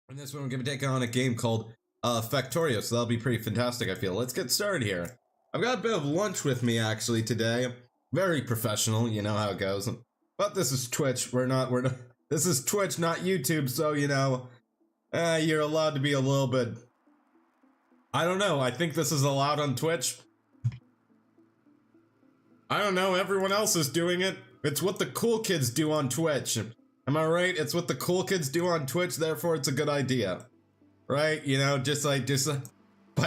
In this one, we're going to take on a game called Factorio, so that'll be pretty fantastic, I feel. Let's get started here. I've got a bit of lunch with me, actually, today. Very professional, you know how it goes. But this is Twitch. This is Twitch, not YouTube, so, you know, you're allowed to be a little bit... I don't know, I think this is allowed on Twitch. I don't know, everyone else is doing it. It's what the cool kids do on Twitch. Am I right? It's what the cool kids do on Twitch, therefore it's a good idea. Right? You know, just by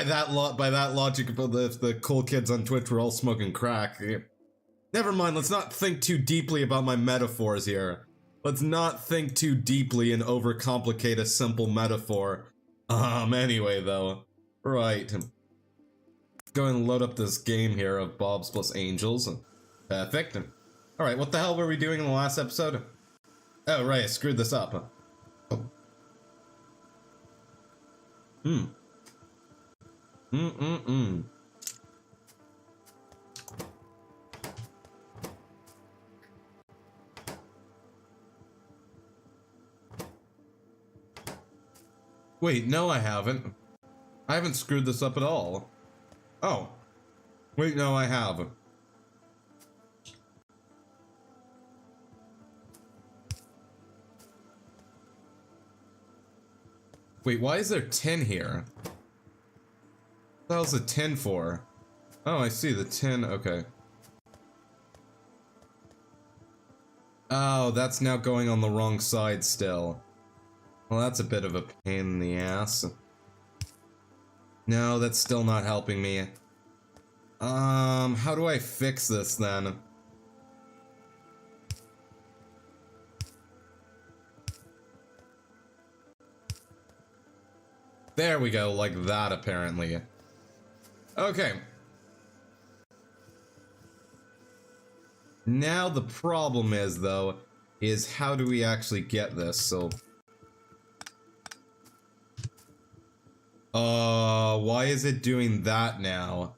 that logic, if the cool kids on Twitch were all smoking crack. Never mind, let's not think too deeply about my metaphors here. Let's not think too deeply and overcomplicate a simple metaphor. Anyway though. Right. Go and load up this game here of Bobs plus Angels. Perfect. Alright, what the hell were we doing in the last episode? Oh, right, I screwed this up. Wait, no I haven't. I haven't screwed this up at all. Oh. Wait, no I have. Wait, why is there 10 here? What the hell's the 10 for? Oh, I see, the 10, okay. Oh, that's now going on the wrong side still. Well, that's a bit of a pain in the ass. No, that's still not helping me. How do I fix this then? There we go, like that apparently. Okay. Now the problem is, though, is how do we actually get this, so... why is it doing that now?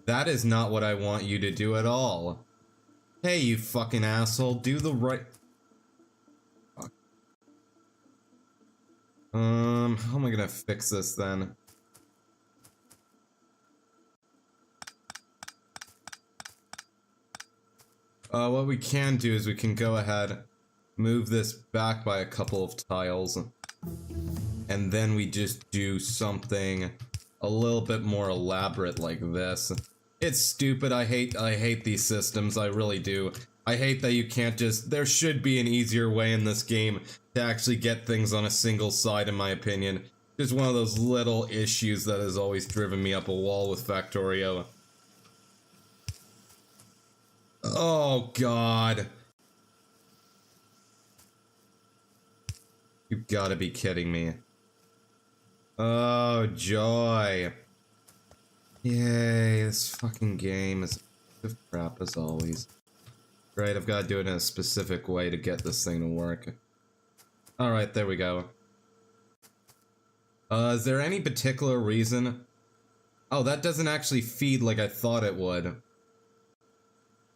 That is not what I want you to do at all. Hey, you fucking asshole, do the right... Fuck. How am I gonna fix this then? What we can do is we can go ahead, move this back by a couple of tiles, and then we just do something a little bit more elaborate like this. It's stupid, I hate these systems, I really do. I hate that you can't just, there should be an easier way in this game to actually get things on a single side in my opinion. Just one of those little issues that has always driven me up a wall with Factorio. Oh god. You've gotta be kidding me. Oh, joy. Yay, this fucking game is crap as always. Right, I've got to do it in a specific way to get this thing to work. Alright, there we go. Is there any particular reason? Oh, that doesn't actually feed like I thought it would.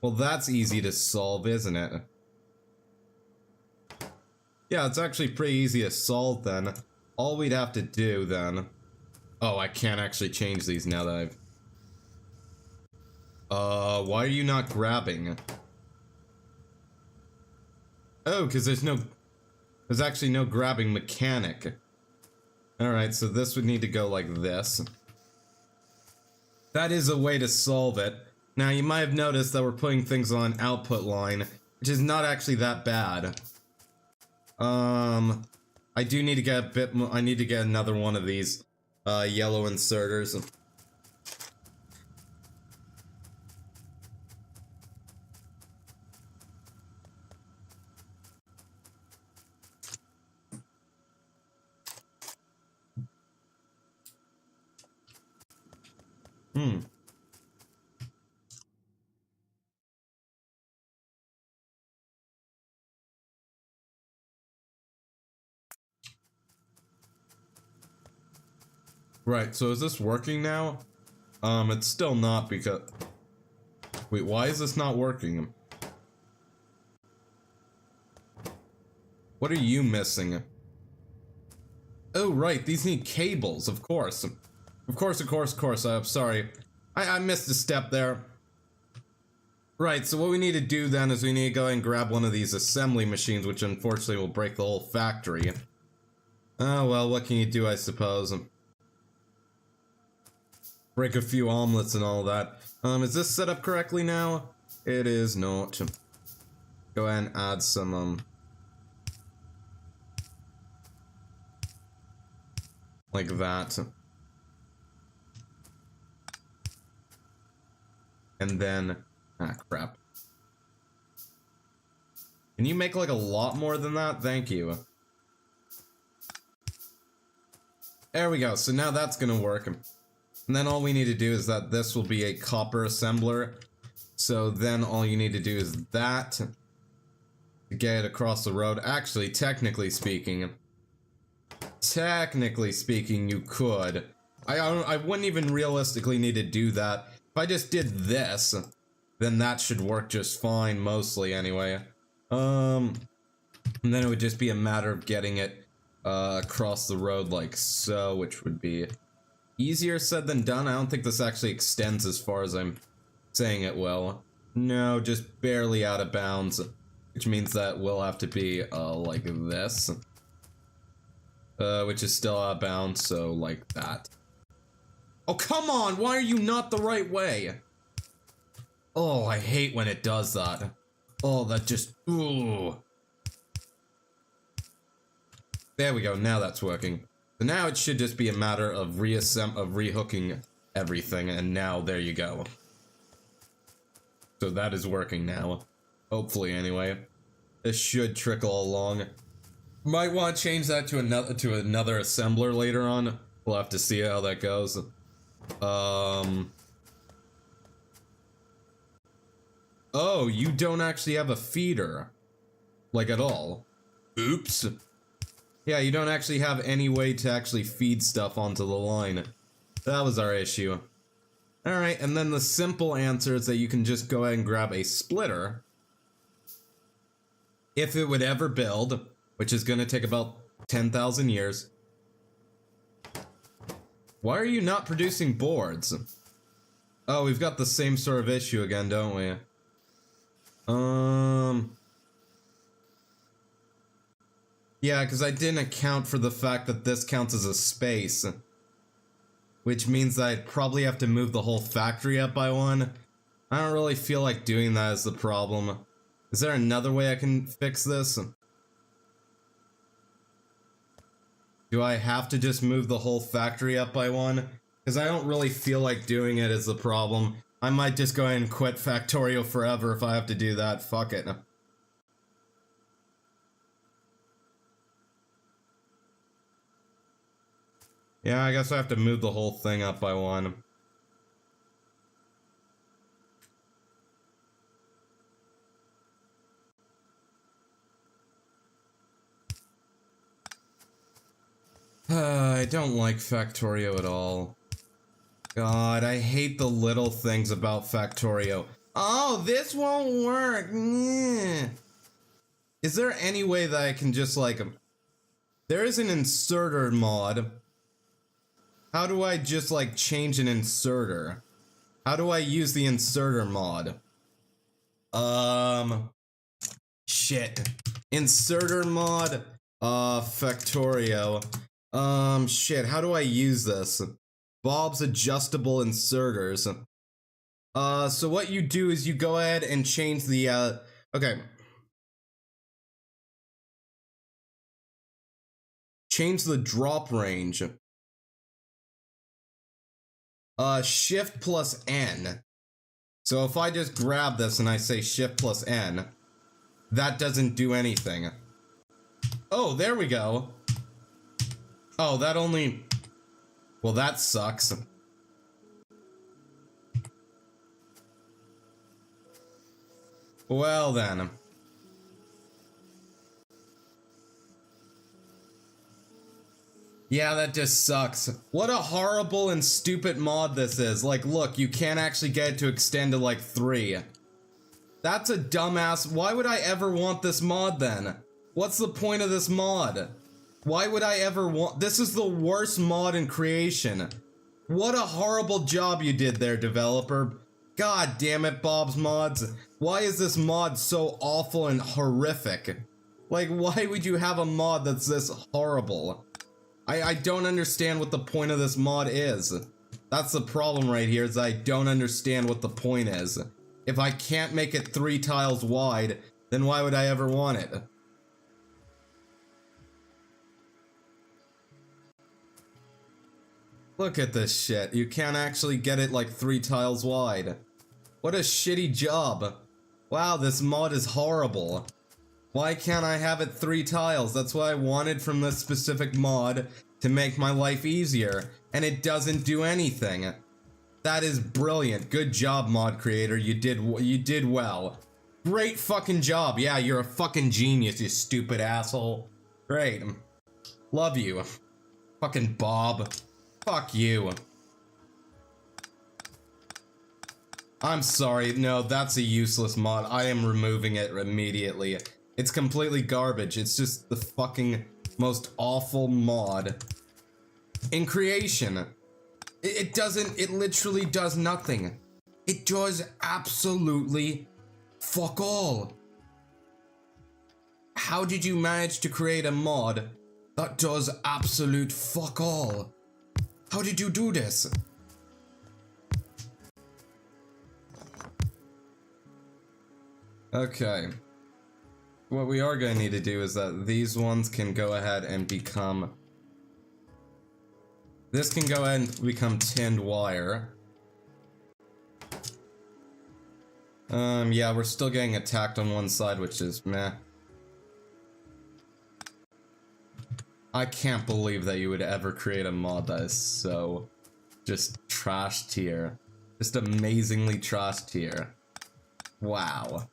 Well, that's easy to solve, isn't it? Yeah, it's actually pretty easy to solve then. All we'd have to do then... Oh, I can't actually change these now that I've... why are you not grabbing? Oh, because there's actually no grabbing mechanic. Alright, so this would need to go like this. That is a way to solve it. Now, you might have noticed that we're putting things on output line, which is not actually that bad. I do need to get a bit more, I need to get another one of these, yellow inserters. Right, so is this working now? It's still not because... Wait, why is this not working? What are you missing? Oh, right, these need cables, of course. Of course. I'm sorry. I missed a step there. Right, so what we need to do then is we need to go and grab one of these assembly machines, which unfortunately will break the whole factory. Oh, well, what can you do, I suppose? Break a few omelets and all that. Is this set up correctly now? It is not. Go ahead and add some, like that. And then, ah, crap. Can you make like a lot more than that? Thank you. There we go, so now that's gonna work. And then all we need to do is that this will be a copper assembler. So then all you need to do is that to get it across the road. Actually, technically speaking, you could. I wouldn't even realistically need to do that. If I just did this, then that should work just fine, mostly anyway. And then it would just be a matter of getting it across the road like so, which would be easier said than done. I don't think this actually extends as far as I'm saying it will. No, just barely out of bounds, which means that will have to be like this. Which is still out of bounds, so like that. Oh, come on! Why are you not the right way? Oh, I hate when it does that. Oh, that just... ooh. There we go, now that's working. So now it should just be a matter of rehooking everything, and now there you go. So that is working now. Hopefully, anyway. This should trickle along. Might want to change that to another assembler later on. We'll have to see how that goes. Oh, you don't actually have a feeder. Like, at all. Oops. Yeah, you don't actually have any way to actually feed stuff onto the line. That was our issue. Alright, and then the simple answer is that you can just go ahead and grab a splitter. If it would ever build, which is gonna take about 10,000 years. Why are you not producing boards? Oh, we've got the same sort of issue again, don't we? Yeah, because I didn't account for the fact that this counts as a space. Which means that I'd probably have to move the whole factory up by one. I don't really feel like doing that is the problem. Is there another way I can fix this? Do I have to just move the whole factory up by one? Because I don't really feel like doing it is the problem. I might just go ahead and quit Factorio forever if I have to do that. Fuck it. Yeah, I guess I have to move the whole thing up by one. I don't like Factorio at all. God, I hate the little things about Factorio. Oh, this won't work. Is there any way that I can just like... There is an inserter mod. How do I just like change an inserter? How do I use the inserter mod? Shit. Inserter mod, Factorio. Shit, how do I use this? Bob's adjustable inserters. So what you do is you go ahead and change the, okay. Change the drop range. Shift plus N. So if I just grab this and I say shift plus N, that doesn't do anything. Oh, there we go. Oh, that only... Well, that sucks. Well then. Yeah, that just sucks. What a horrible and stupid mod this is. Like, look, you can't actually get it to extend to like 3. That's a dumbass. Why would I ever want this mod then? What's the point of this mod? Why would I ever want- This is the worst mod in creation. What a horrible job you did there, developer. God damn it, Bob's Mods. Why is this mod so awful and horrific? Like, why would you have a mod that's this horrible? I don't understand what the point of this mod is. That's the problem right here, is I don't understand what the point is. If I can't make it 3 tiles wide, then why would I ever want it? Look at this shit. You can't actually get it like 3 tiles wide. What a shitty job. Wow, this mod is horrible. Why can't I have it 3 tiles? That's what I wanted from this specific mod to make my life easier, and it doesn't do anything. That is brilliant. Good job, mod creator. You did well. Great fucking job. Yeah, you're a fucking genius, you stupid asshole. Great. Love you. Fucking Bob. Fuck you. I'm sorry, no, that's a useless mod. I am removing it immediately. It's completely garbage. It's just the fucking most awful mod in creation. It literally does nothing. It does absolutely fuck all. How did you manage to create a mod that does absolute fuck all? How did you do this? Okay. What we are going to need to do is that these ones can go ahead and become... This can go ahead and become tinned wire. Yeah, we're still getting attacked on one side, which is meh. I can't believe that you would ever create a mod that is so just trash tier. Just amazingly trash tier. Wow.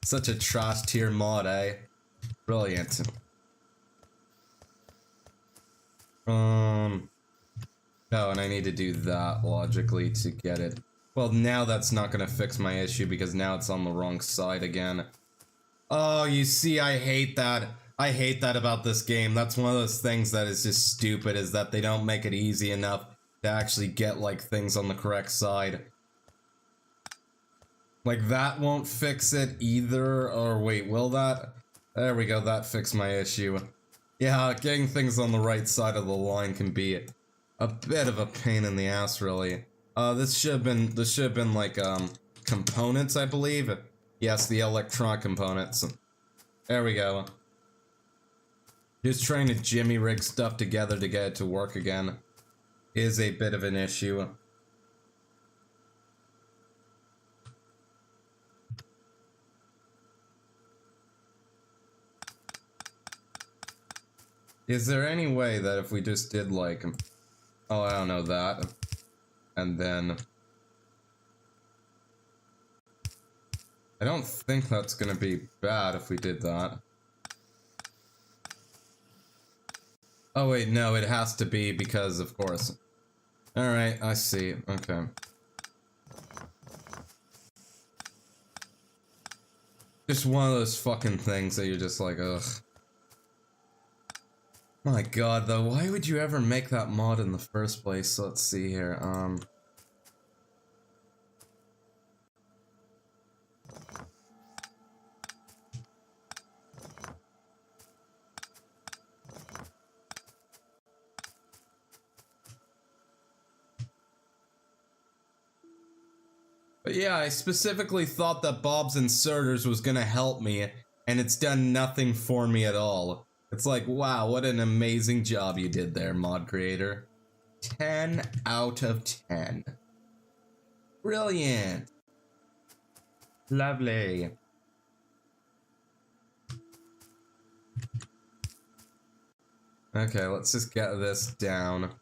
Such a trash tier mod, eh? Brilliant. Oh, and I need to do that logically to get it. Well, now that's not gonna fix my issue because now it's on the wrong side again. Oh, you see, I hate that. I hate that about this game. That's one of those things that is just stupid, is that they don't make it easy enough to actually get, like, things on the correct side. Like, that won't fix it either, or wait, will that? There we go, that fixed my issue. Yeah, getting things on the right side of the line can be a bit of a pain in the ass, really. This should have been like, components, I believe. Yes, the electronic components. There we go. Just trying to jimmy rig stuff together to get it to work again is a bit of an issue. Is there any way that if we just did like, oh, I don't know, that, and then, I don't think that's gonna be bad if we did that. Oh wait, no, it has to be because, of course. Alright, I see, okay. Just one of those fucking things that you're just like, ugh. My god, though, why would you ever make that mod in the first place? So let's see here, But yeah, I specifically thought that Bob's Inserters was gonna help me, and it's done nothing for me at all. It's like, wow, what an amazing job you did there, mod creator. 10 out of 10. Brilliant. Lovely. Okay, let's just get this down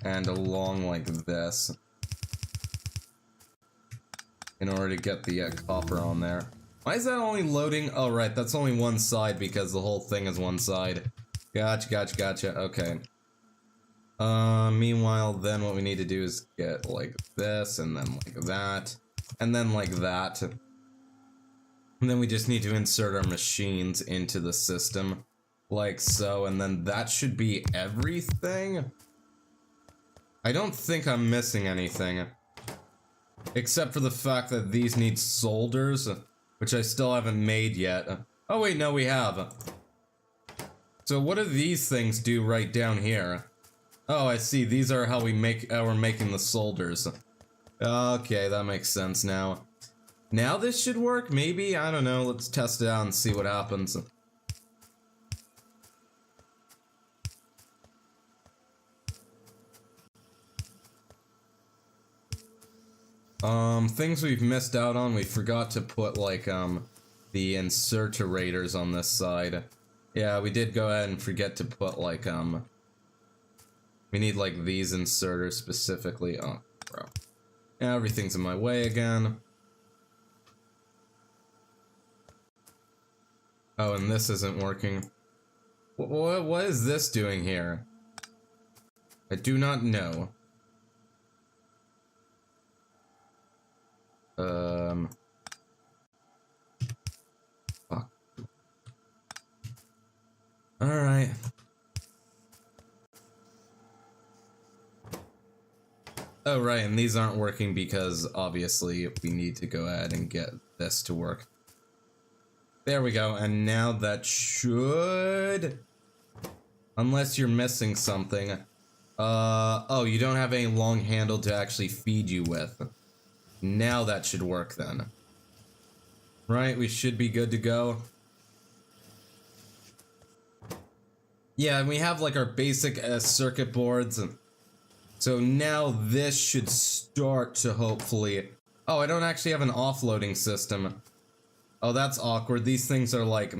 and along like this in order to get the copper on there. Why is that only loading? Oh, right, that's only one side because the whole thing is one side. Gotcha, okay. Meanwhile, then what we need to do is get like this, and then like that, and then like that. And then we just need to insert our machines into the system. Like so, and then that should be everything? I don't think I'm missing anything. Except for the fact that these need solders, which I still haven't made yet. Oh wait, no, we have. So what do these things do right down here? Oh, I see. These are how we're making the solders. Okay, that makes sense now. Now this should work, maybe? I don't know. Let's test it out and see what happens. Things we've missed out on. We forgot to put, like, the insertorators on this side. Yeah, we did go ahead and forget to put, like, we need, like, these inserters specifically. Oh, bro. Yeah, everything's in my way again. Oh, and this isn't working. What is this doing here? I do not know. Fuck. Alright. Oh, right, and these aren't working because, obviously, we need to go ahead and get this to work. There we go, and now that should... Unless you're missing something. Oh, you don't have any long handle to actually feed you with. Now that should work then. Right, we should be good to go. Yeah, and we have like our basic circuit boards. So now this should start to hopefully... Oh, I don't actually have an offloading system. Oh, that's awkward. These things are like...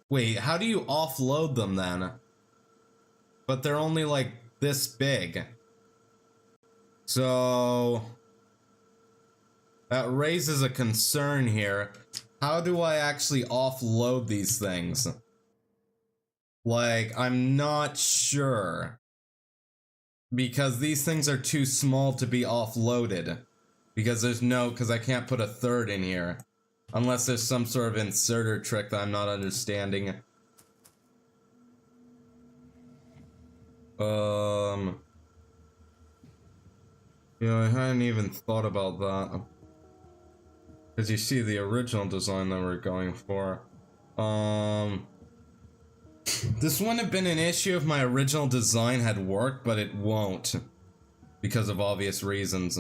Wait, how do you offload them then? But they're only like this big. So... That raises a concern here. How do I actually offload these things? Like, I'm not sure. Because these things are too small to be offloaded. Because I can't put a third in here. Unless there's some sort of inserter trick that I'm not understanding. Yeah, I hadn't even thought about that. Because you see the original design that we're going for. This wouldn't have been an issue if my original design had worked, but it won't. Because of obvious reasons.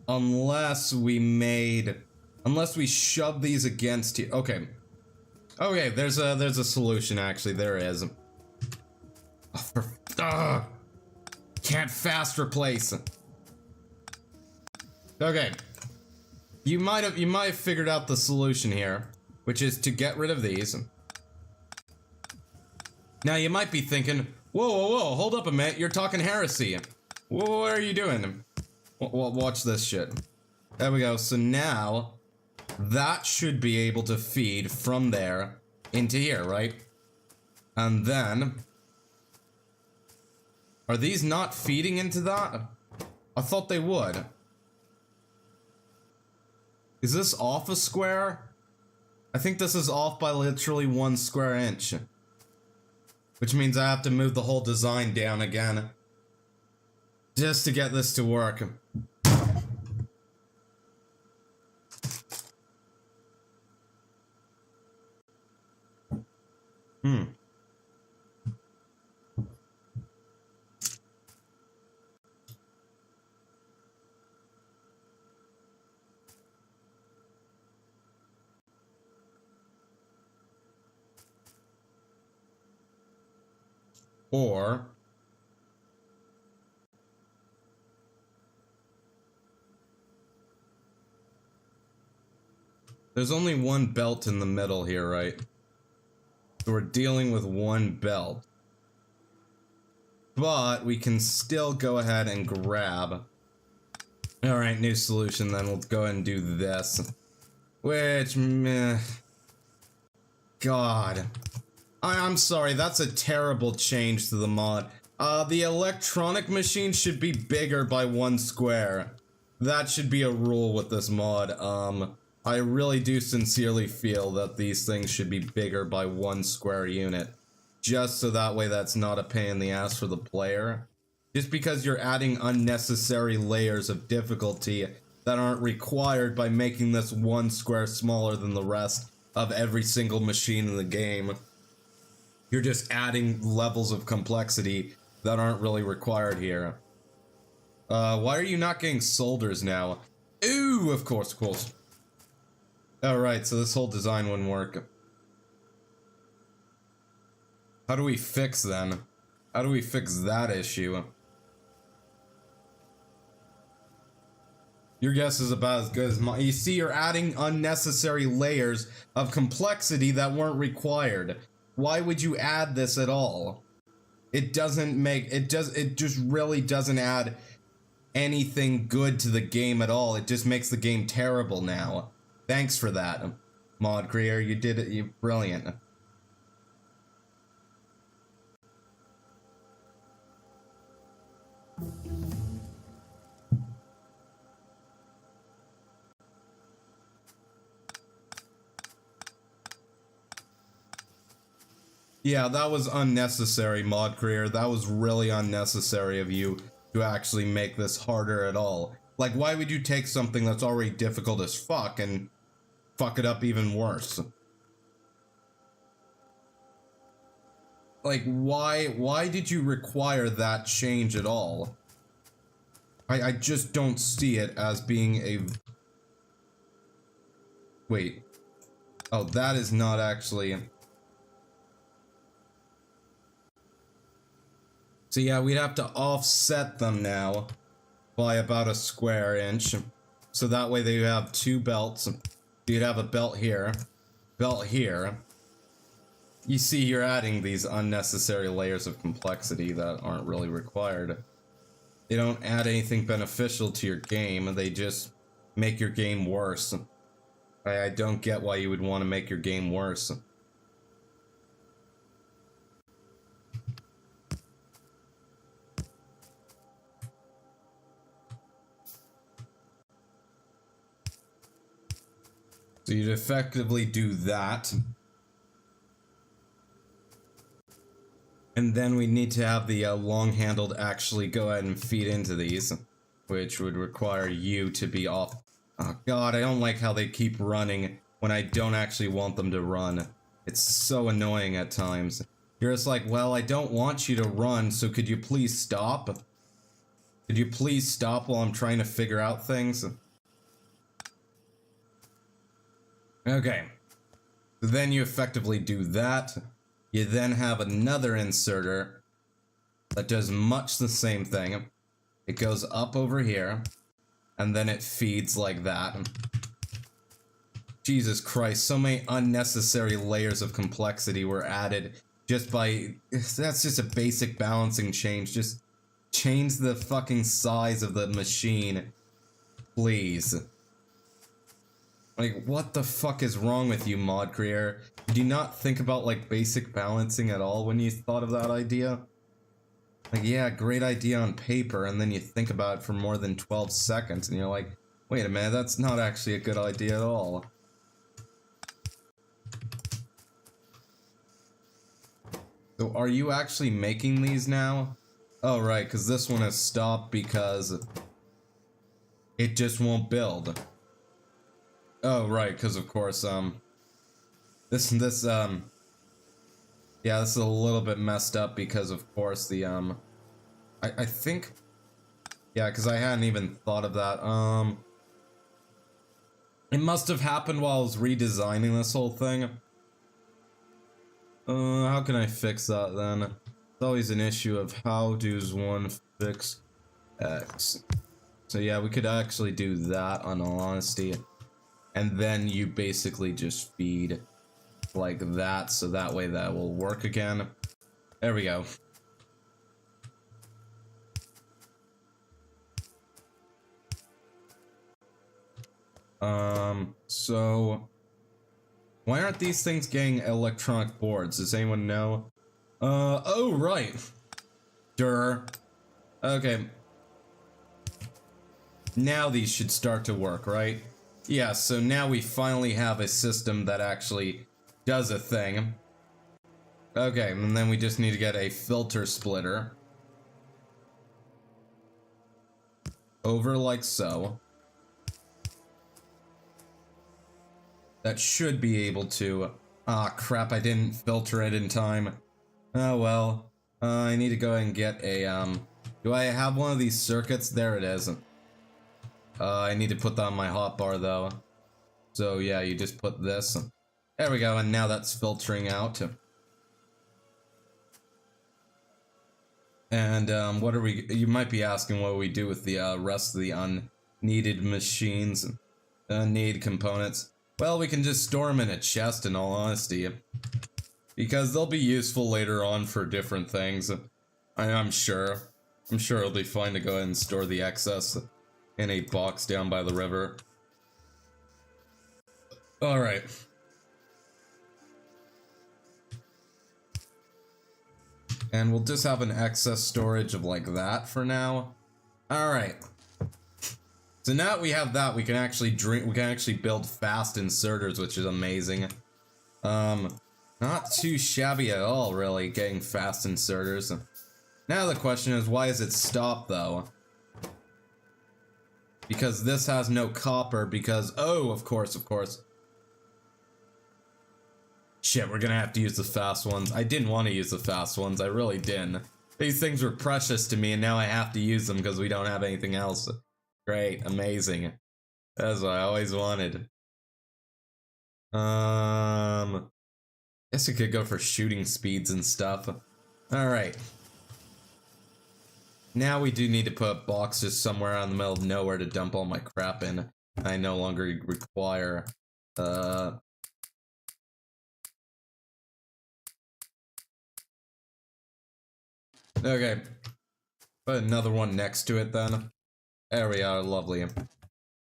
Unless we shove these against you. Okay. Okay, there's a solution actually, there is. Can't fast replace. Okay. You might have figured out the solution here, which is to get rid of these. Now you might be thinking, whoa, hold up a minute, you're talking heresy. What are you doing? Watch this shit. There we go, so now, that should be able to feed from there into here, right? And then... Are these not feeding into that? I thought they would. Is this off a square? I think this is off by literally 1 square inch. Which means I have to move the whole design down again. Just to get this to work. Or... There's only one belt in the middle here, right? So we're dealing with one belt. But we can still go ahead and grab... Alright, new solution then. We'll go ahead and do this. Which, meh... God... I'm sorry, that's a terrible change to the mod. The electronic machine should be bigger by 1 square. That should be a rule with this mod. I really do sincerely feel that these things should be bigger by 1 square unit. Just so that way that's not a pain in the ass for the player. Just because you're adding unnecessary layers of difficulty that aren't required by making this 1 square smaller than the rest of every single machine in the game. You're just adding levels of complexity that aren't really required here. Why are you not getting solders now? Ooh, of course, of course. Alright, so this whole design wouldn't work. How do we fix then? How do we fix that issue? Your guess is about as good as mine. You see, you're adding unnecessary layers of complexity that weren't required. Why would you add this at all? It doesn't make, it just really doesn't add anything good to the game at all. It just makes the game terrible now. Thanks for that, mod creator. You did it, you're brilliant. Yeah, that was unnecessary, mod creator. That was really unnecessary of you to actually make this harder at all. Like, why would you take something that's already difficult as fuck and fuck it up even worse? Like, why did you require that change at all? I just don't see it as being a... Wait. Oh, that is not actually... So yeah, we'd have to offset them now by about a square inch. So that way they have 2 belts. You'd have a belt here, belt here. You see, you're adding these unnecessary layers of complexity that aren't really required. They don't add anything beneficial to your game, they just make your game worse. I don't get why you would want to make your game worse. So you'd effectively do that. And then we need to have the long-handled actually go ahead and feed into these, which would require you to be off. Oh god, I don't like how they keep running when I don't actually want them to run. It's so annoying at times. You're just like, well, I don't want you to run, so could you please stop? Could you please stop while I'm trying to figure out things? Okay, so then you effectively do that. You then have another inserter that does much the same thing. It goes up over here, and then it feeds like that. Jesus Christ, so many unnecessary layers of complexity were added just by... That's just a basic balancing change. Just change the fucking size of the machine, please. Like, what the fuck is wrong with you, mod creator? Did you not think about, like, basic balancing at all when you thought of that idea? Like, yeah, great idea on paper, and then you think about it for more than 12 seconds, and you're like, wait a minute, that's not actually a good idea at all. So, are you actually making these now? Oh, right, because this one has stopped because it just won't build. Oh, right, because of course, yeah, this is a little bit messed up because of course the, I think, yeah, because I hadn't even thought of that, it must have happened while I was redesigning this whole thing. How can I fix that then? It's always an issue of how does one fix X. So yeah, we could actually do that, in all honesty. And then you basically just feed like that, so that way that will work again. There we go. So why aren't these things getting electronic boards? Does anyone know? Oh, right. Durr. Okay. Now these should start to work, right? Yeah, so now we finally have a system that actually does a thing. Okay, and then we just need to get a filter splitter. Over like so. That should be able to... Ah, crap, I didn't filter it in time. Oh well. I need to go and get a, Do I have one of these circuits? There it is. I need to put that on my hotbar though. So yeah, you just put this. There we go, and now that's filtering out. And, what are we... You might be asking what we do with the, rest of the unneeded machines, unneeded components. Well, we can just store them in a chest, in all honesty. Because they'll be useful later on for different things. I'm sure. I'm sure it'll be fine to go ahead and store the excess in a box down by the river. Alright. And we'll just have an excess storage of like that for now. Alright. So now that we have that, we can actually build fast inserters, which is amazing. Not too shabby at all, really, getting fast inserters. Now the question is, why is it stopped, though? Because this has no copper, because... Oh, of course. Shit, we're gonna have to use the fast ones. I didn't want to use the fast ones, I really didn't. These things were precious to me, and now I have to use them because we don't have anything else. Great, amazing. That's what I always wanted. Guess we could go for shooting speeds and stuff. Alright. Now we do need to put boxes somewhere out in the middle of nowhere to dump all my crap in. I no longer require, Okay. Put another one next to it then. There we are, lovely.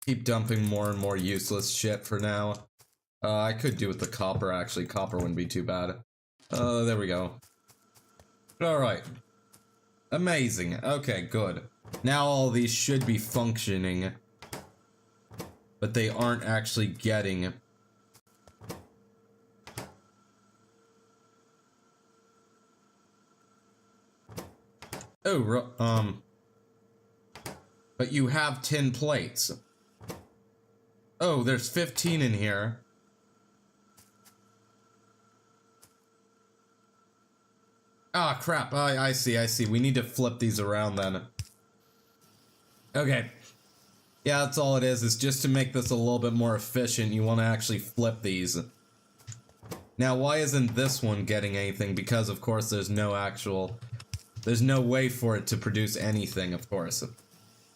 Keep dumping more and more useless shit for now. I could do with the copper, actually. Copper wouldn't be too bad. There we go. Alright. Amazing. Okay, good. Now all these should be functioning. But they aren't actually getting... Oh, but you have 10 plates. Oh, there's 15 in here. Ah, crap. I see. We need to flip these around then. Okay. Yeah, that's all it is just to make this a little bit more efficient, you want to actually flip these. Now, why isn't this one getting anything? Because, of course, there's no way for it to produce anything, of course.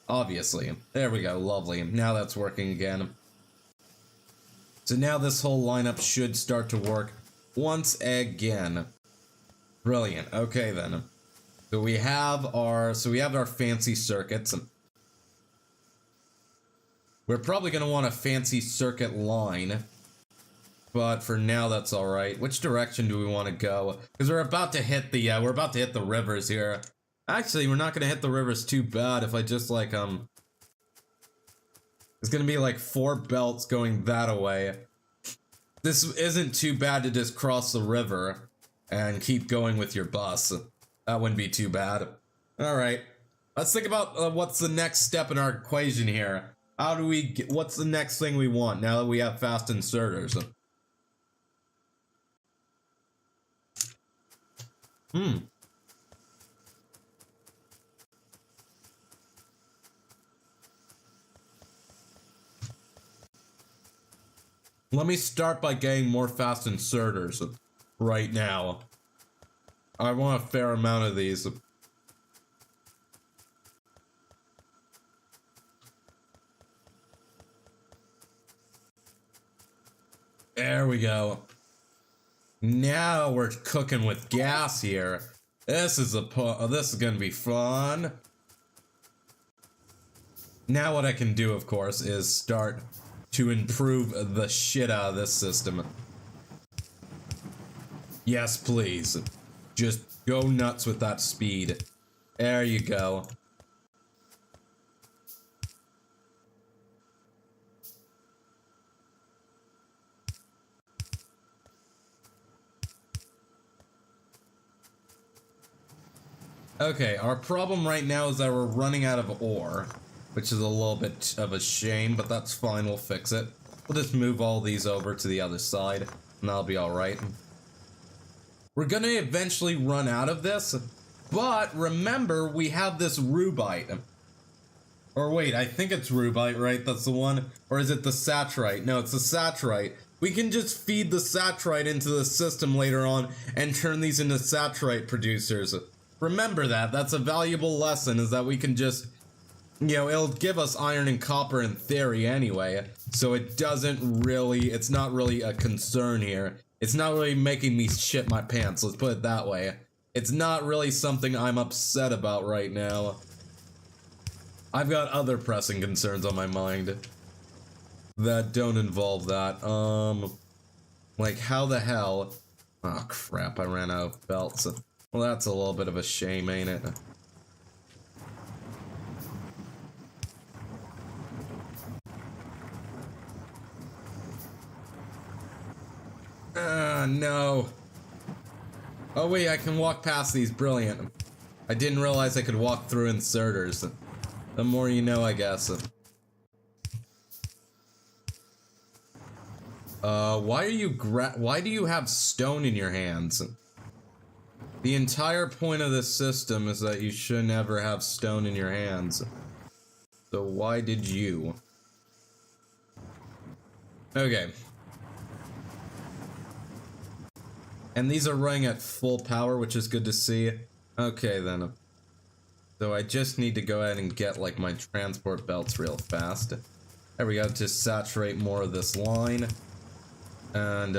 Obviously. There we go, lovely. Now that's working again. So now this whole lineup should start to work once again. Brilliant. Okay then. So we have our fancy circuits. We're probably gonna want a fancy circuit line. But for now that's alright. Which direction do we want to go? Because we're about to hit the rivers here. Actually, we're not gonna hit the rivers too bad if I just like it's gonna be like 4 belts going that away. This isn't too bad to just cross the river and keep going with your bus. That wouldn't be too bad. Alright. Let's think about what's the next step in our equation here. What's the next thing we want now that we have fast inserters? Let me start by getting more fast inserters right now. I want a fair amount of these. There we go. Now we're cooking with gas here. This is gonna be fun. Now what I can do, of course, is start to improve the shit out of this system. Yes, please. Just go nuts with that speed. There you go. Okay, our problem right now is that we're running out of ore, which is a little bit of a shame, but that's fine, we'll fix it. We'll just move all these over to the other side, and that'll be alright. We're gonna eventually run out of this, but remember, we have this rubite. Or wait, I think it's rubite, right? That's the one? Or is it the saturite? No, it's the saturite. We can just feed the saturite into the system later on and turn these into saturite producers. Remember that. That's a valuable lesson, is that we can just, you know, it'll give us iron and copper in theory anyway. So it doesn't really, it's not really a concern here. It's not really making me shit my pants, let's put it that way. It's not really something I'm upset about right now. I've got other pressing concerns on my mind that don't involve that. Like how the hell? Oh crap, I ran out of belts. Well, that's a little bit of a shame, ain't it? No. Oh wait, I can walk past these, brilliant. I didn't realize I could walk through inserters. The more you know, I guess. Why do you have stone in your hands? The entire point of this system is that you should never have stone in your hands. So why did you? Okay. And these are running at full power, which is good to see. Okay then. So I just need to go ahead and get like my transport belts real fast. There we go, to saturate more of this line. And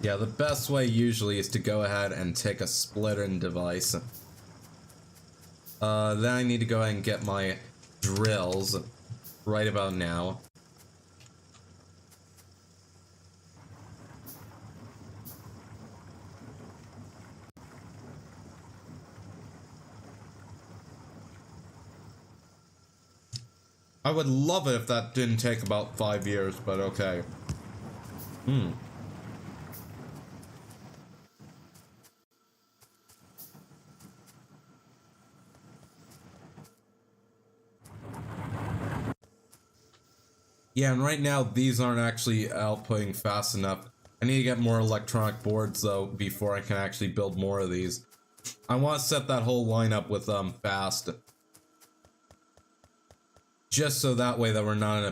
yeah, the best way usually is to go ahead and take a splittering device. Then I need to go ahead and get my drills right about now. I would love it if that didn't take about 5 years, but okay. Yeah, and right now these aren't actually outputting fast enough. I need to get more electronic boards though before I can actually build more of these. I want to set that whole line up with fast. Just so that way that we're not in a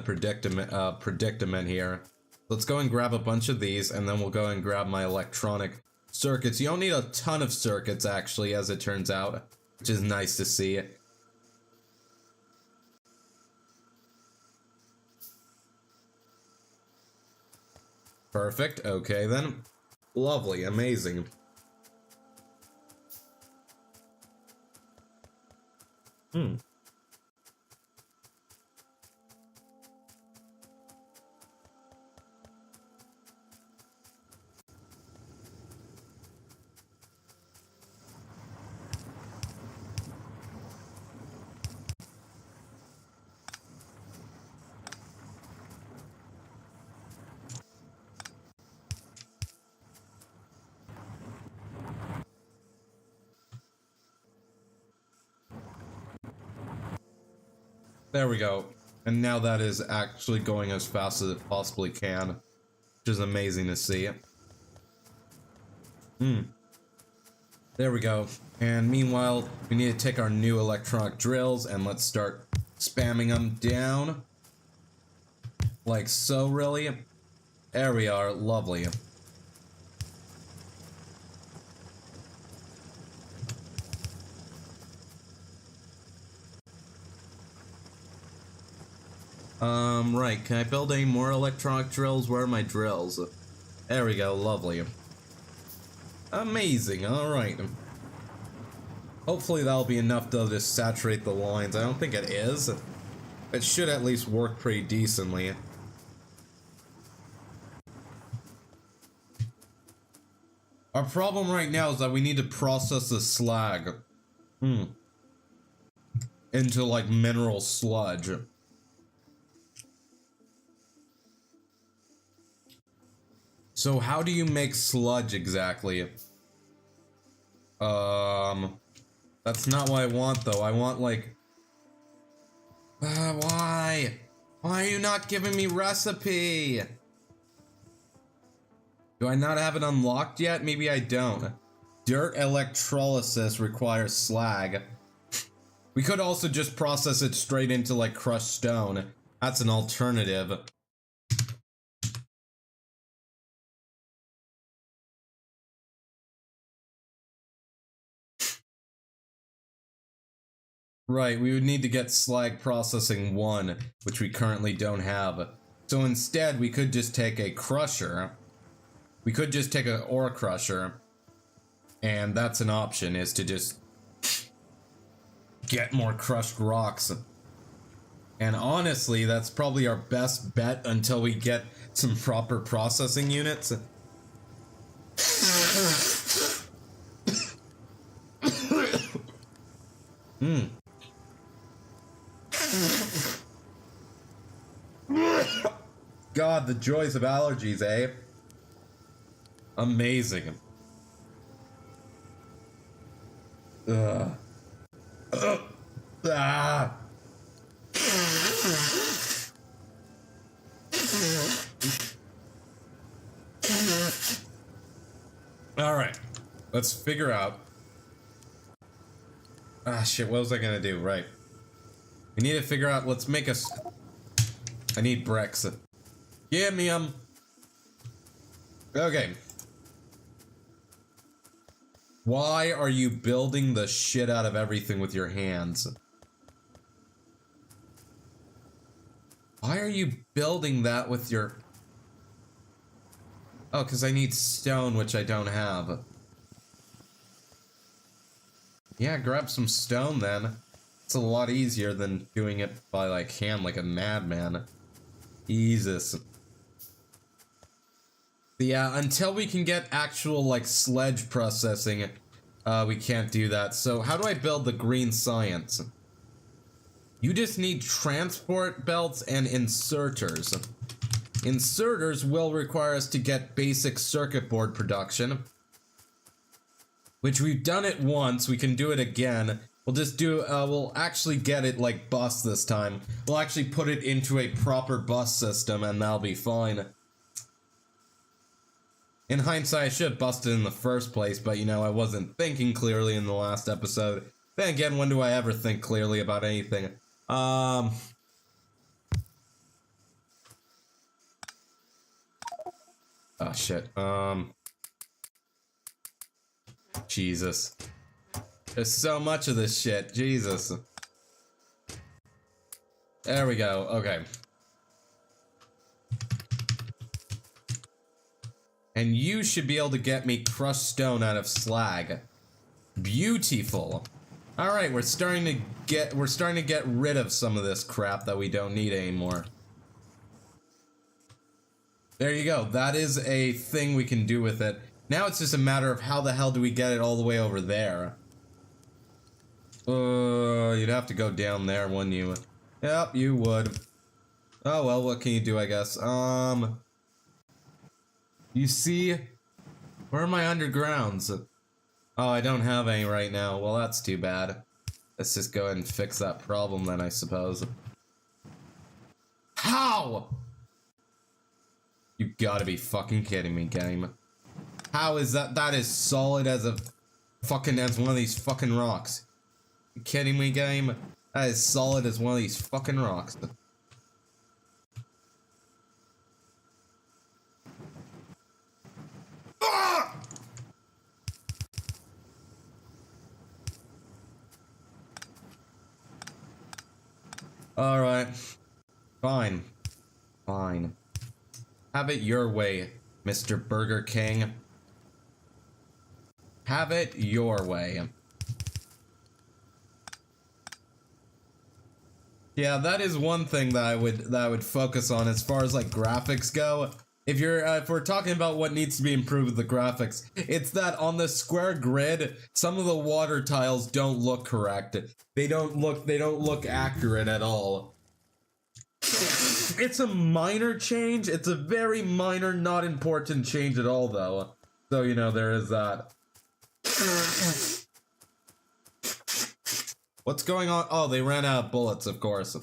predicament here. Let's go and grab a bunch of these, and then we'll go and grab my electronic circuits. You don't need a ton of circuits, actually, as it turns out, which is nice to see. Perfect, okay then. Lovely, amazing. There we go. And now that is actually going as fast as it possibly can, which is amazing to see. There we go. And meanwhile, we need to take our new electronic drills and let's start spamming them down. Like so, really. There we are, lovely. Right, can I build any more electronic drills? Where are my drills? There we go, lovely. Amazing, alright. Hopefully that'll be enough to just saturate the lines. I don't think it is. It should at least work pretty decently. Our problem right now is that we need to process the slag. Into like mineral sludge. So how do you make sludge exactly? That's not what I want, though. I want, like... why? Why are you not giving me recipe? Do I not have it unlocked yet? Maybe I don't. Dirt electrolysis requires slag. We could also just process it straight into, like, crushed stone. That's an alternative. Right, we would need to get slag processing 1, which we currently don't have. So instead, we could just take a crusher. We could just take an ore crusher. And that's an option, is to just get more crushed rocks. And honestly, that's probably our best bet until we get some proper processing units. God, the joys of allergies, eh? Amazing. Ugh. Ah. Alright, let's figure out. Ah, shit, what was I gonna do? Right. We need to figure out, let's make a... I need bricks. Give me 'em. Okay. Why are you building the shit out of everything with your hands? Why are you building that with your... Oh, because I need stone, which I don't have. Yeah, grab some stone then. It's a lot easier than doing it by, like, hand like a madman. Jesus. But yeah, until we can get actual, like, sledge processing, we can't do that. So how do I build the green science? You just need transport belts and inserters. Inserters will require us to get basic circuit board production, which we've done it once. We can do it again. We'll just do, we'll actually get it like bus this time. We'll actually put it into a proper bus system and that'll be fine. In hindsight, I should have busted in the first place, but you know, I wasn't thinking clearly in the last episode. Then again, when do I ever think clearly about anything? Oh shit, Jesus. There's so much of this shit, Jesus. There we go, okay. And you should be able to get me crushed stone out of slag. Beautiful. Alright, we're starting to get rid of some of this crap that we don't need anymore. There you go, that is a thing we can do with it. Now it's just a matter of how the hell do we get it all the way over there? You'd have to go down there, wouldn't you? Yep, you would. Oh well, what can you do, I guess? You see? Where are my undergrounds? Oh, I don't have any right now. Well, that's too bad. Let's just go ahead and fix that problem then, I suppose. How? You gotta be fucking kidding me, game. How is that? That is solid as a fucking, as one of these fucking rocks. You kidding me, game? That is solid as one of these fucking rocks. Ah! Alright. Fine. Fine. Have it your way, Mr. Burger King. Have it your way. Yeah, that is one thing that I would focus on as far as like graphics go. If we're talking about what needs to be improved with the graphics, it's that on the square grid, some of the water tiles don't look correct. They don't look accurate at all. It's a minor change. It's a very minor, not important change at all, though. So, you know, there is that. What's going on? Oh, they ran out of bullets, of course.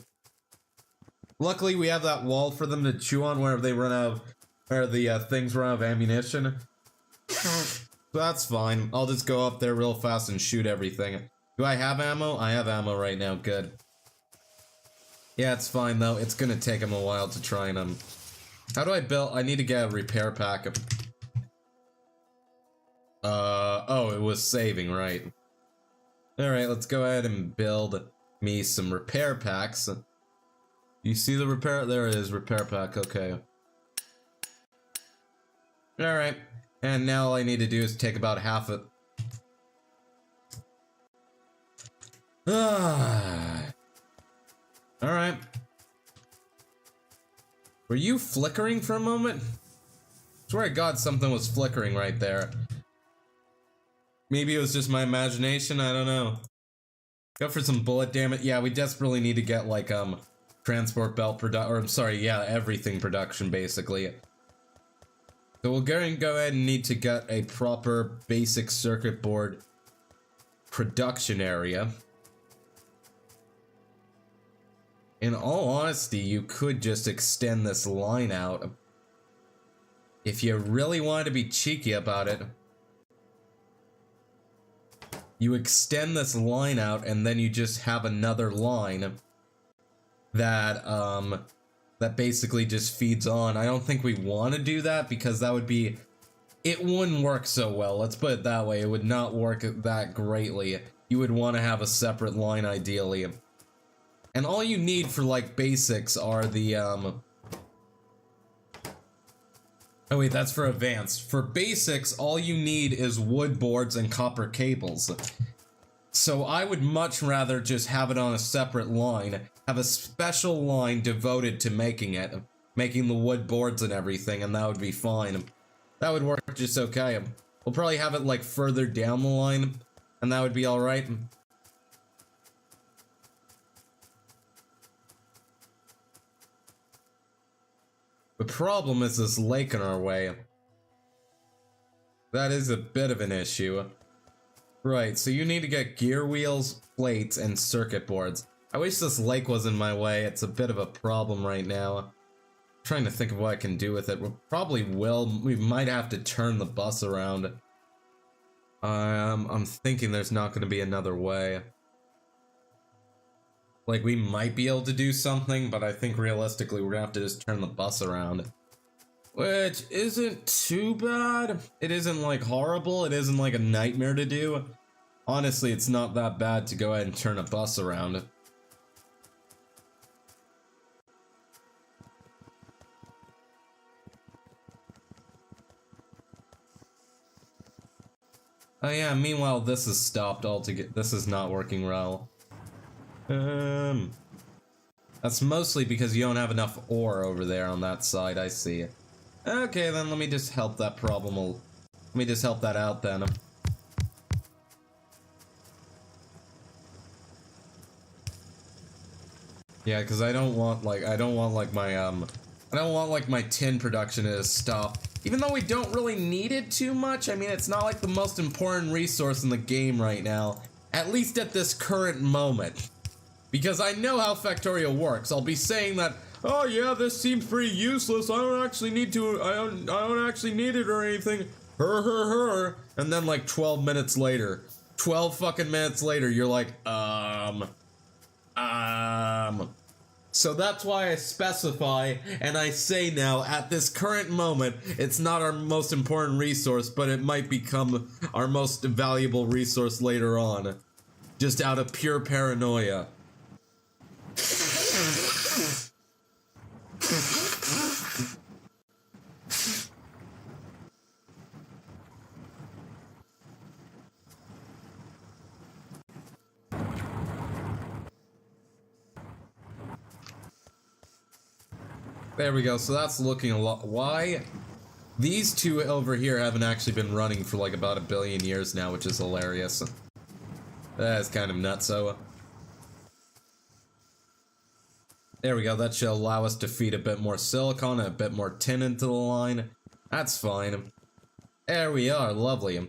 Luckily, we have that wall for them to chew on where they run out of, where the things run out of ammunition. That's fine. I'll just go up there real fast and shoot everything. Do I have ammo? I have ammo right now. Good. Yeah, it's fine though. It's gonna take him a while to try and How do I build? I need to get a repair pack. Oh, it was saving, right? Alright, let's go ahead and build me some repair packs. You see the repair? There it is, repair pack, okay. Alright, and now all I need to do is take about half it. Alright. Were you flickering for a moment? I swear to God something was flickering right there. Maybe it was just my imagination, I don't know. Go for some bullet damage. Yeah, we desperately need to get like transport belt or I'm sorry, yeah, everything production basically. So we're going to go ahead and need to get a proper basic circuit board production area. In all honesty, you could just extend this line out. If you really wanted to be cheeky about it. You extend this line out and then you just have another line that that basically just feeds on. I don't think we want to do that because that would be, it wouldn't work so well. Let's put it that way. It would not work that greatly. You would want to have a separate line ideally. And all you need for like basics are the oh wait, that's for advanced. For basics, all you need is wood boards and copper cables. So I would much rather just have it on a separate line, have a special line devoted to making it, making the wood boards and everything, and that would be fine. That would work just okay. We'll probably have it like further down the line, and that would be alright. The problem is this lake in our way. That is a bit of an issue. Right, so you need to get gear wheels, plates, and circuit boards. I wish this lake was in my way. It's a bit of a problem right now. I'm trying to think of what I can do with it. We probably will. We might have to turn the bus around. I'm thinking there's not going to be another way. Like, we might be able to do something, but I think realistically we're gonna have to just turn the bus around. Which isn't too bad. It isn't like horrible, it isn't like a nightmare to do. Honestly, it's not that bad to go ahead and turn a bus around. Oh yeah, meanwhile this is stopped altogether. This is not working well. That's mostly because you don't have enough ore over there on that side, I see. Okay, then let me just help that problem. Let me just help that out then. Yeah, because I don't want like my tin production to stop. Even though we don't really need it too much, I mean, it's not like the most important resource in the game right now. At least at this current moment. Because I know how Factorio works. I'll be saying that, oh yeah, this seems pretty useless. I don't actually need to, I don't actually need it or anything. And then like 12 minutes later, 12 fucking minutes later, you're like, So that's why I specify, and I say now, at this current moment, it's not our most important resource, but it might become our most valuable resource later on. Just out of pure paranoia. There we go, so that's looking a lot. Why? These two over here haven't actually been running for like about 1 billion years now, which is hilarious. That's kind of nutso. There we go, that should allow us to feed a bit more silicon and a bit more tin into the line. That's fine. There we are, lovely.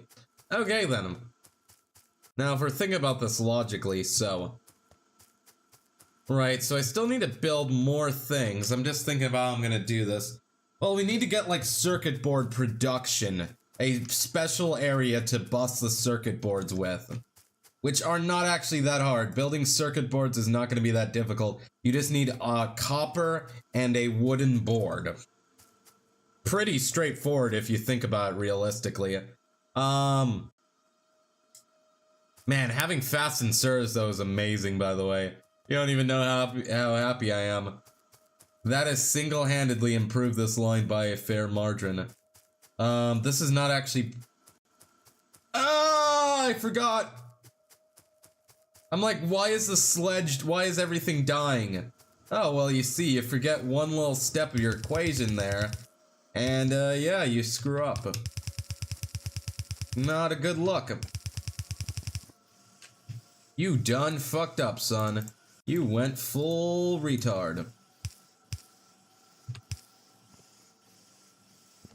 Okay then. Now, if we're thinking about this logically, so... Right, so I still need to build more things. I'm just thinking about how I'm gonna do this. Well, we need to get, like, circuit board production. A special area to bust the circuit boards with. Which are not actually that hard. Building circuit boards is not gonna be that difficult. You just need copper and a wooden board. Pretty straightforward if you think about it realistically. Man, having fast inserters though is amazing, by the way. You don't even know how happy I am. That has single-handedly improved this line by a fair margin. This is not actually... Ah, I forgot! I'm like, why is the sledge... Why is everything dying? Oh, well, you see, you forget one little step of your equation there. And, yeah, you screw up. Not a good look. You done fucked up, son. You went full retard.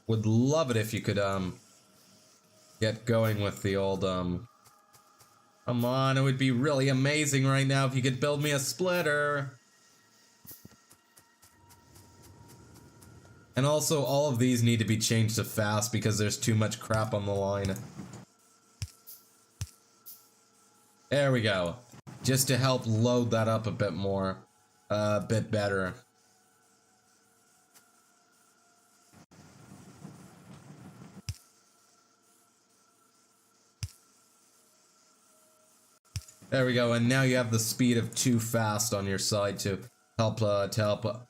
Would love it if you could, get going with the old, Come on, it would be really amazing right now if you could build me a splitter. And also, all of these need to be changed to fast because there's too much crap on the line. There we go. Just to help load that up a bit more. A bit better. There we go, and now you have the speed of 2 fast on your side to help,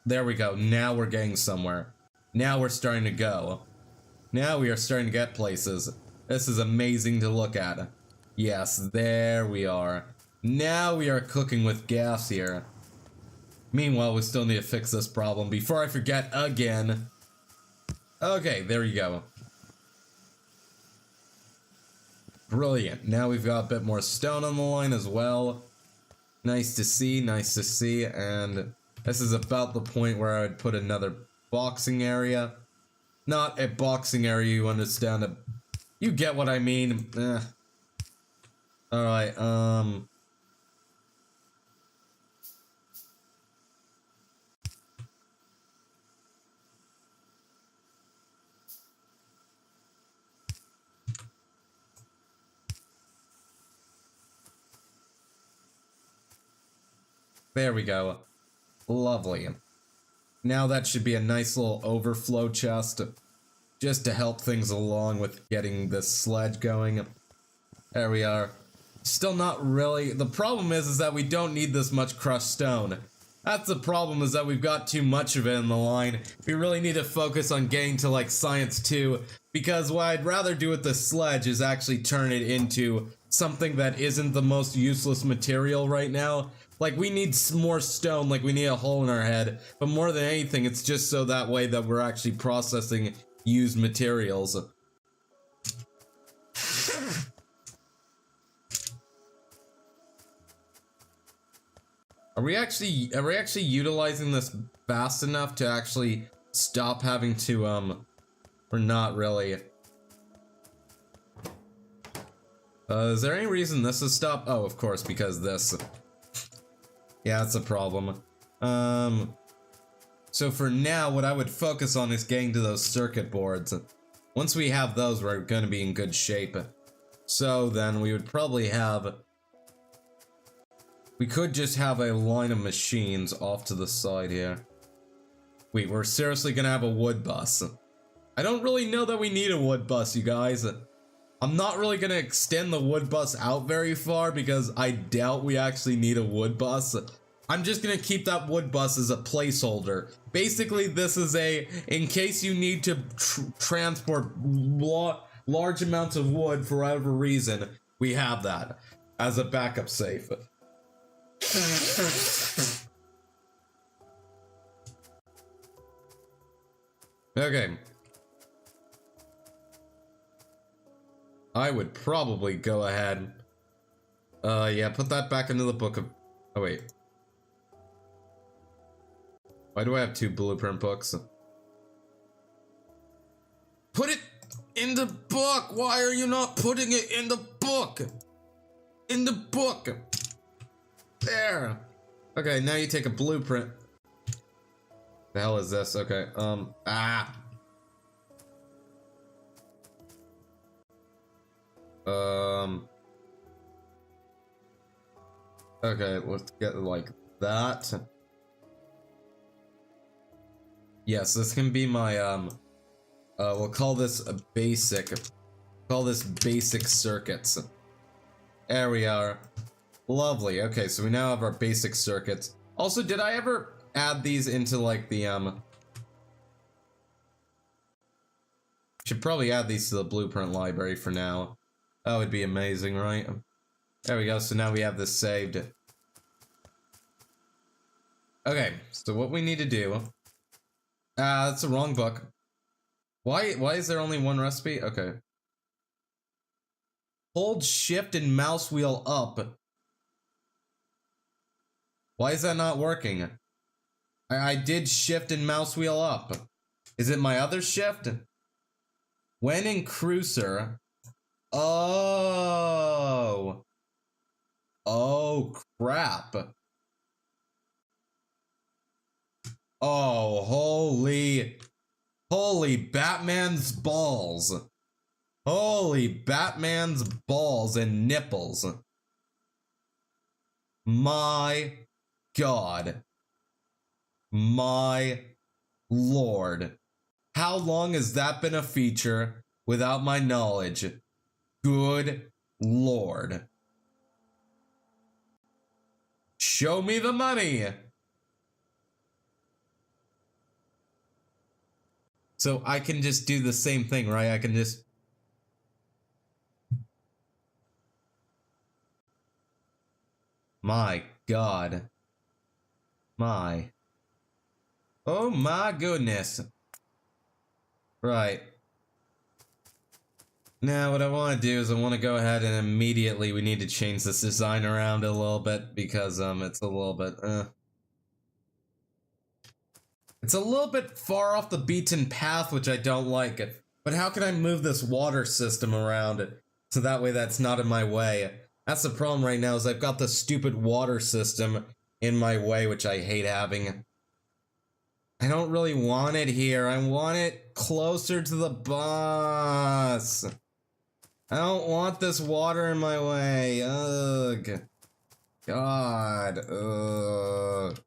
there we go, now we're getting somewhere. Now we're starting to go. Now we are starting to get places. This is amazing to look at. Yes, there we are. Now we are cooking with gas here. Meanwhile, we still need to fix this problem before I forget again. Okay, there you go. Brilliant. Now we've got a bit more stone on the line as well. Nice to see, and this is about the point where I would put another boxing area. Not a boxing area, you understand it. You get what I mean. Alright, there we go. Lovely. Now that should be a nice little overflow chest, just to help things along with getting this sledge going. There we are. Still not really. The problem is that we don't need this much crushed stone. That's the problem, is that we've got too much of it in the line. We really need to focus on getting to, like, Science 2, because what I'd rather do with the sledge is actually turn it into something that isn't the most useless material right now. Like, we need more stone, like we need a hole in our head, but more than anything, it's just so that way that we're actually processing used materials. Are we actually utilizing this fast enough to actually stop having to, or not really? Is there any reason this is stopped? Oh, of course, because this. Yeah, that's a problem. So for now, what I would focus on is getting to those circuit boards. Once we have those, we're gonna be in good shape. So then we would probably have... We could just have a line of machines off to the side here. Wait, we're seriously gonna have a wood bus. I don't really know that we need a wood bus, you guys. I'm not really gonna extend the wood bus out very far because I doubt we actually need a wood bus. I'm just gonna keep that wood bus as a placeholder. Basically, this is in case you need to transport large amounts of wood for whatever reason, we have that as a backup safe. Okay. I would probably go ahead. Yeah, put that back into the book of... Oh, wait. Why do I have 2 blueprint books? Put it in the book! Why are you not putting it in the book? In the book! There! Okay, now you take a blueprint. The hell is this? Okay, Okay, let's get like that. Yes, this can be my, we'll call this a basic. Call this basic circuits. There we are. Lovely. Okay, so we now have our basic circuits. Also, did I ever add these into like the, should probably add these to the blueprint library for now. That would be amazing, right? There we go, so now we have this saved. Okay, so what we need to do... that's the wrong book. Why is there only one recipe? Okay. Hold shift and mouse wheel up. Why is that not working? I did shift and mouse wheel up. Is it my other shift? When in cruiser... Oh. Oh, crap. Oh, holy Batman's balls. Holy Batman's balls and nipples. My God. My Lord. How long has that been a feature without my knowledge? Good Lord. Show me the money. So I can just do the same thing, right? I can just... My God. My. Oh my goodness. Right. Now what I want to do is I want to go ahead and immediately we need to change this design around a little bit because it's a little bit it's a little bit far off the beaten path, which I don't like it. But how can I move this water system around so that way that's not in my way? That's the problem right now is I've got the stupid water system in my way, which I hate having. I don't really want it here. I want it closer to the boss. I don't want this water in my way. Ugh. God. Ugh.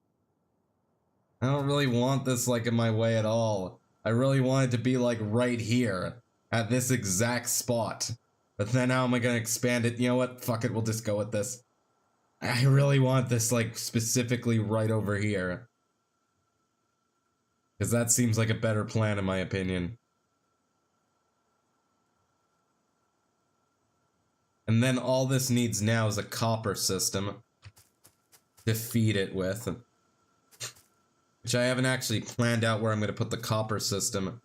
I don't really want this like in my way at all. I really want it to be like right here at this exact spot. But then how am I gonna expand it? You know what? Fuck it, we'll just go with this. I really want this like specifically right over here. Because that seems like a better plan in my opinion. And then all this needs now is a copper system to feed it with. Which I haven't actually planned out where I'm going to put the copper system.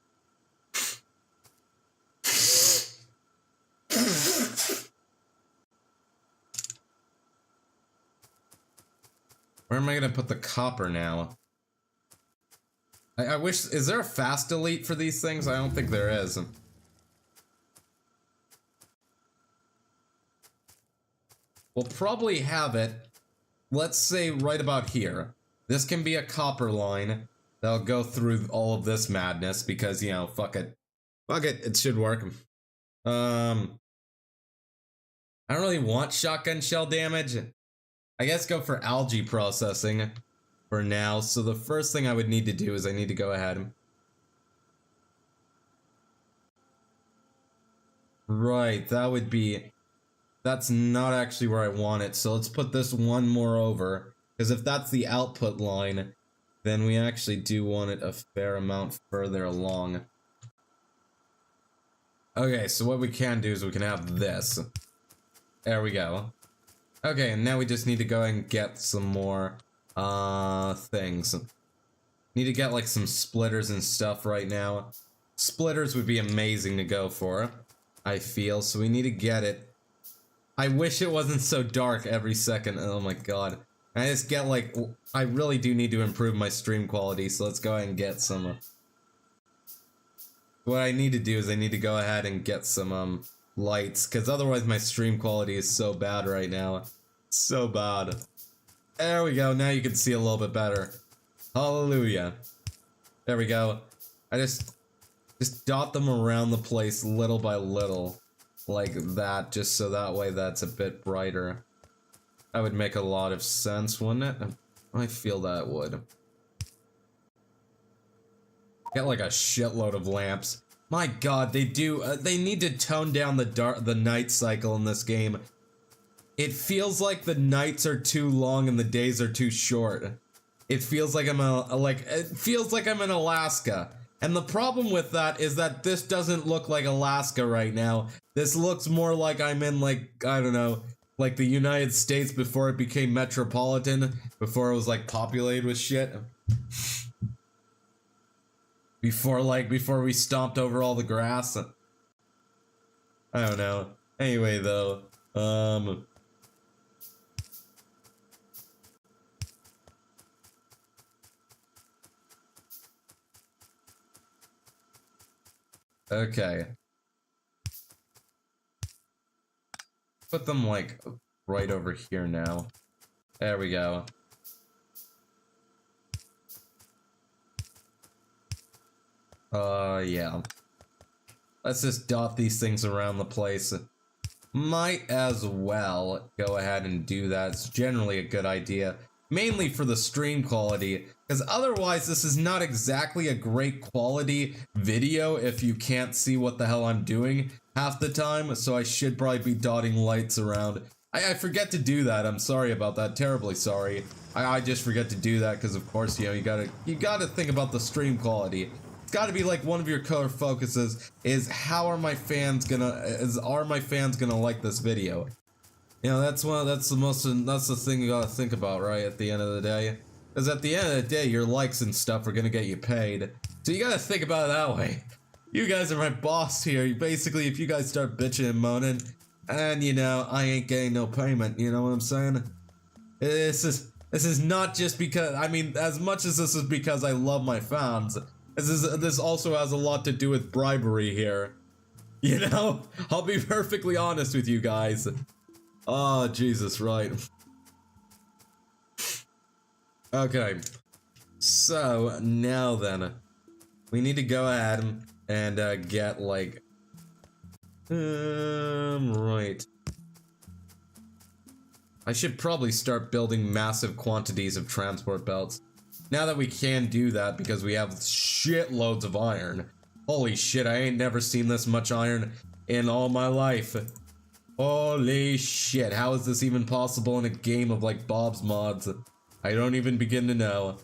Where am I going to put the copper now? I wish... Is there a fast delete for these things? I don't think there is. We'll probably have it, let's say right about here. This can be a copper line that'll go through all of this madness because, you know, fuck it. Fuck it, it should work. I don't really want shotgun shell damage. I guess go for algae processing for now. So the first thing I would need to do is I need to go ahead. Right, that would be... That's not actually where I want it, so let's put this one more over. Because if that's the output line, then we actually do want it a fair amount further along. Okay, so what we can do is we can have this. There we go. Okay, and now we just need to go and get some more, things. Need to get, like, some splitters and stuff right now. Splitters would be amazing to go for, I feel, so we need to get it. I wish it wasn't so dark every second. Oh my god. I just get like, I really do need to improve my stream quality, so let's go ahead and get some. What I need to do is I need to go ahead and get some, lights, because otherwise my stream quality is so bad right now. So bad. There we go, now you can see a little bit better. Hallelujah. There we go. I just dot them around the place little by little. Like that, just so that way that's a bit brighter. That would make a lot of sense, wouldn't it? I feel that would. Get like a shitload of lamps. My god, they need to tone down the night cycle in this game. It feels like the nights are too long and the days are too short. It feels like I'm in Alaska. And the problem with that is that this doesn't look like Alaska right now. This looks more like I'm in, like, I don't know, like the United States before it became metropolitan, before it was like populated with shit. Before we stomped over all the grass. I don't know. Anyway though, okay. Put them like right over here now. There we go. Yeah. Let's just dot these things around the place. Might as well go ahead and do that. It's generally a good idea. Mainly for the stream quality, because otherwise this is not exactly a great quality video if you can't see what the hell I'm doing half the time, so I should probably be dotting lights around. I forget to do that, I'm sorry about that, terribly sorry. I just forget to do that because of course, you know, you gotta think about the stream quality. It's gotta be like one of your core focuses is are my fans gonna like this video? You know, that's the thing you gotta think about, right, at the end of the day. Because at the end of the day, your likes and stuff are gonna get you paid. So you gotta think about it that way. You guys are my boss here. Basically, if you guys start bitching and moaning, and you know, I ain't getting no payment, you know what I'm saying? This is not just because, I mean, as much as this is because I love my fans, this also has a lot to do with bribery here. You know? I'll be perfectly honest with you guys. Oh, Jesus, right. Okay. So, now then. We need to go ahead and get, like... right. I should probably start building massive quantities of transport belts. Now that we can do that because we have shitloads of iron. Holy shit, I ain't never seen this much iron in all my life. Holy shit, how is this even possible in a game of like Bob's Mods? I don't even begin to know.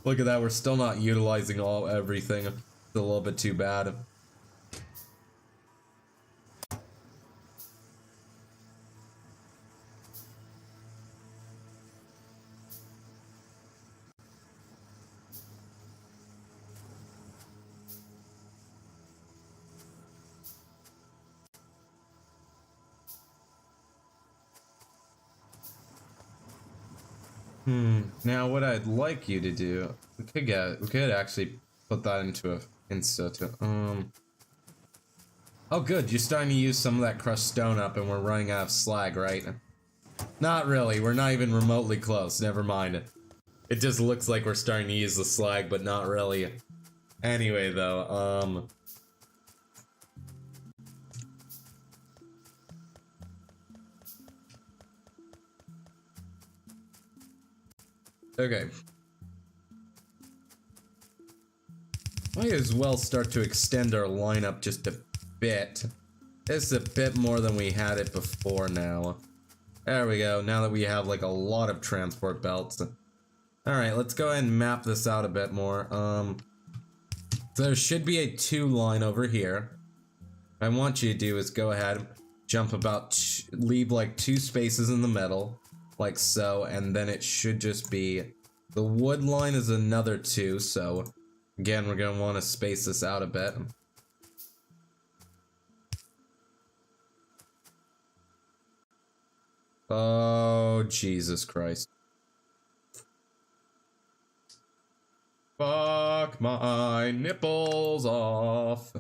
Look at that, we're still not utilizing everything. It's a little bit too bad. Now what I'd like you to do, we could actually put that into a oh good, you're starting to use some of that crushed stone up and we're running out of slag, right? Not really, we're not even remotely close, never mind. It just looks like we're starting to use the slag, but not really. Anyway though, okay. Might as well start to extend our lineup just a bit. It's a bit more than we had it before now. There we go, now that we have like a lot of transport belts. Alright, let's go ahead and map this out a bit more. So there should be a 2 line over here. What I want you to do is go ahead, jump leave like 2 spaces in the middle. Like so, and then it should just be... The wood line is another 2, so... Again, we're gonna want to space this out a bit. Oh, Jesus Christ. Fuck my nipples off.